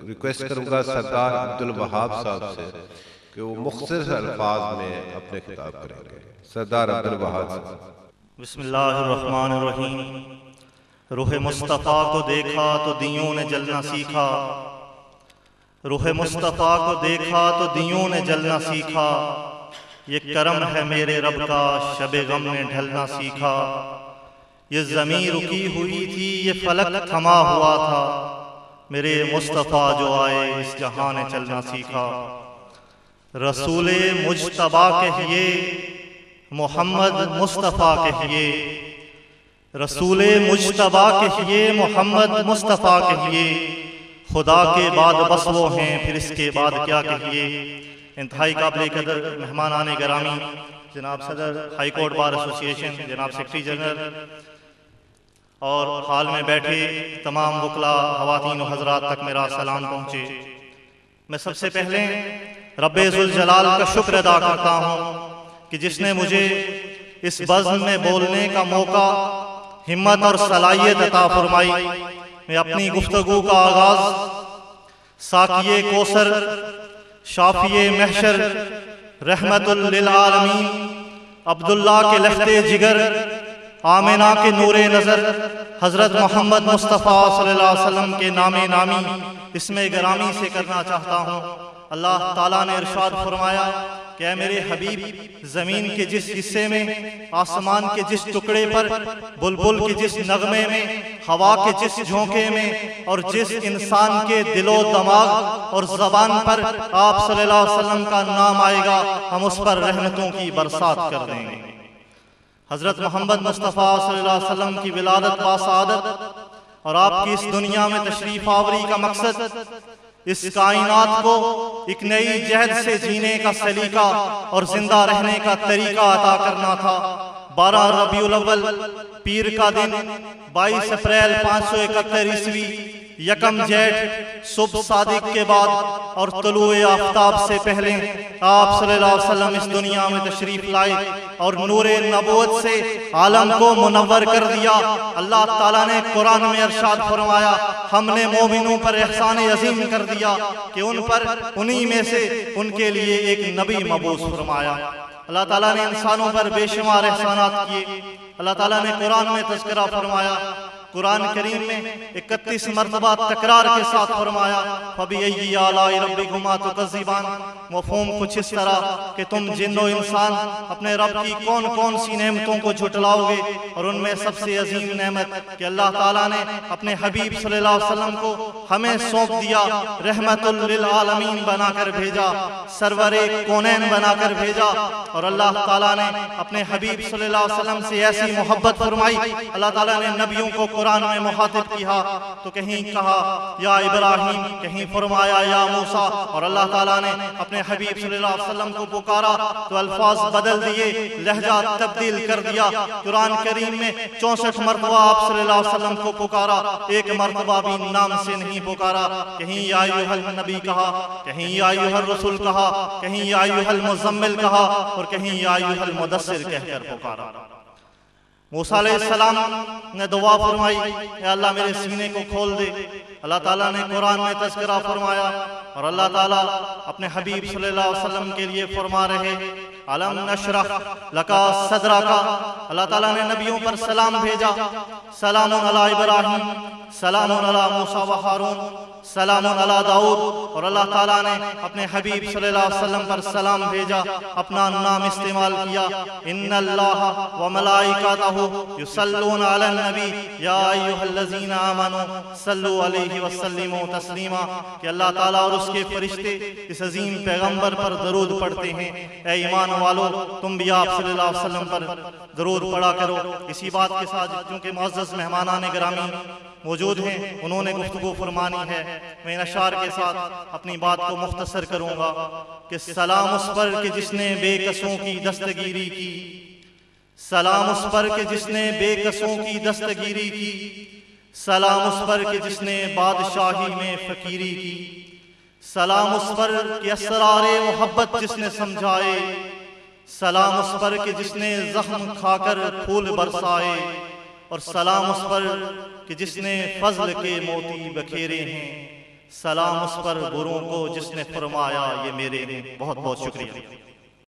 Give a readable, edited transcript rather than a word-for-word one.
Request करूंगा सरदार अब्दुल वहाब साहब से कि वो मुख्तसर अल्फाज में अपने खिताब करेंगे। सरदार अब्दुल वहाब साहब। बिस्मिल्लाहिर्रहमानिर्रहीम। रूह मुस्तफ़ा को देखा तो दियों ने जलना सीखा, रूह मुस्तफ़ा को देखा तो दियों ने जलना सीखा। ये करम है मेरे रब का, शबे गम ने ढलना सीखा। ये ज़मीं रुकी हुई थी, ये फलक थमा हुआ था, मेरे मुस्तफ़ा जो आए इस जहां ने चलना सीखा। रसूले मुज्तबा कहिए, मोहम्मद मुस्तफ़ा कहिए, रसूले मुज्तबा कहिए, मोहम्मद मुस्तफ़ा कहिए। खुदा के बाद बस वो हैं, फिर इसके बाद क्या कहिए। इंतहाई काबिल कदर मेहमान आने ग्रामी जनाब सदर हाई कोर्ट बार एसोसिएशन, जनाब सेक्रेटरी जनरल और हाल में बैठे तमाम वकला खवातीन और हजरात तक मेरा सलाम पहुँचे। मैं सबसे पहले रब्बे ज़ुल जलाल का शुक्र अदा करता हूँ कि जिसने मुझे इस बज़्म में बोलने का मौका, हिम्मत और सलाहियत अता फरमाई। मैं अपनी गुफ्तगू का आगाज साकिये कौसर, शाफिये महशर, रहमतुल लिल आलमीन, अब्दुल्ला के लहते जिगर, आमिना के नूरे नज़र, हज़रत मोहम्मद मुस्तफ़ा सल्लल्लाहु अलैहि वसल्लम के नामे नामी इसमें गिरामी से करना चाहता हूँ। अल्लाह ताला ने इरशाद फरमाया कि ऐ मेरे हबीब, ज़मीन के जिस हिस्से में, आसमान के जिस टुकड़े पर, बुलबुल के जिस नगमे में, हवा के जिस झोंके में और जिस इंसान के दिलो दिमाग और ज़बान पर आप सल्लल्लाहु अलैहि वसल्लम का नाम आएगा, हम उस पर रहमतों की बरसात कर देंगे। हज़रत मोहम्मद मुस्तफ़ा सल्लल्लाहु अलैहि वसल्लम की विलादत बासादत और आपकी इस दुनिया में तशरीफ आवरी का मकसद इस कायनात को एक नई जहद से जीने का सलीका और जिंदा रहने का तरीका अता करना था। 12 रबीउल अव्वल पीर का दिन, 22 अप्रैल 571 ईस्वी, यकम जेठ सुबह सादिक के बाद और तुलुए आफ्ताब से पहले आप सल्लल्लाहु अलैहि वसल्लम इस दुनिया में तशरीफ लाए और नूरे नबूवत से आलम को मुनव्वर कर दिया। अल्लाह ताला ने कुरान में इरशाद फरमाया, हमने मोमिनों पर एहसान अजीम कर दिया कि उन पर उन्हीं में से उनके लिए एक नबी मबूस फरमाया। अल्लाह ताला ने इंसानों पर बेशुमार एहसानात किए। अल्लाह ताला ने कुरान में तज़किरा फरमाया, कुरान करीम में 31 मरतबा तकरार के साथ फरमाया, फबिअय्यि आलाइ रब्बिकुमा तुकज़्ज़िबान। मफ़हूम कुछ इस तरह कि तुम जिन्नो इंसान अपने रब की कौन कौन सी नेमतों को झुटलाओगे, और उनमें सबसे अजीम नेमत कि अल्लाह ताला ने अपने हबीब सल्लल्लाहु अलैहि वसल्लम को हमें सौंप दिया, रहमतुल लिल आलमीन बनाकर भेजा, सरवरे कौनैन बनाकर भेजा। और अल्लाह ताला ने अपने हबीब सल्लल्लाहु अलैहि वसल्लम से ऐसी मोहब्बत फरमाई। अल्लाह ताला ने नबियों को कुरान में मुखातिब किया तो कहीं कहा या इब्राहिम, कहीं फरमाया या मूसा। और अल्लाह ताला ने अपने हबीब सल्लल्लाहु अलैहि वसल्लम को पुकारा तो अल्फाज बदल दिए, लहजा तब्दील कर दिया। कुरान करीम में 64 मरतबा आप सल्लल्लाहु अलैहि वसल्लम को पुकारा, एक मरतबा भी नाम से नहीं पुकारा। कहीं या अय्युहल नबी कहा, कहीं या अय्युहर रसूल कहा, कहीं या अय्युहल मुज़म्मिल कहा और कहीं या अय्युहल मुदस्सिर कहकर पुकारा। मूसा अलैहिस्सलाम ने दुआ फरमाई, या अल्लाह मेरे सीने को खोल दे। अल्लाह ताला ने कुरान में तज़किरा फरमाया और अल्लाह ताला अपने हबीब सल्लल्लाहु अलैहि वसल्लम के लिए फरमा रहे, अलम नशरह लका सदरका। अल्लाह ताला ने नबियों पर सलाम भेजा, सलामुन अला इब्राहिम, सलामुन अला मूसा व हारून, सलामुन अला दाऊद। और अल्लाह ताला ने अपने हबीब सल्लल्लाहु अलैहि वसल्लम पर सलाम भेजा, अपना नाम इस्तेमाल किया, इन्नल्लाह व मलाइकातहु युसल्लूना अलन नबी या अय्युहल्लज़ीना आमनू सल्लु अलैहि व सल्लिमू तस्लीमा। कि अल्लाह ताला और उसके फरिश्ते इस अजीम पैगंबर पर दरूद पढ़ते हैं। ऐ ईमान वालो, तुम भी आप सल्लल्लाहु अलैहि वसल्लम पर दरूद पढ़ा करो। इसी बात के साथ क्योंकि मुअज़्ज़ज़ मेहमानान गिरामी मौजूद हैं, उन्होंने गुफ्तगू फरमानी है, मैं अशार के साथ अपनी बात को मुख्तसर करूंगा कि सलाम उस पर कि जिसने बेकसों की दस्तगीरी की, सलाम उस पर कि जिसने बेकसों की दस्तगीरी की, सलाम उस पर कि जिसने बादशाही में फकीरी की, सलाम उस पर कि असरारे मोहब्बत जिसने समझाए, सलाम उस पर कि जिसने जख्म खाकर फूल बरसाए, और सलाम उस पर कि जिसने फजल के मोती बखेरे हैं, सलाम उस पर बुरों को जिसने फरमाया ये मेरे हैं। बहुत बहुत शुक्रिया।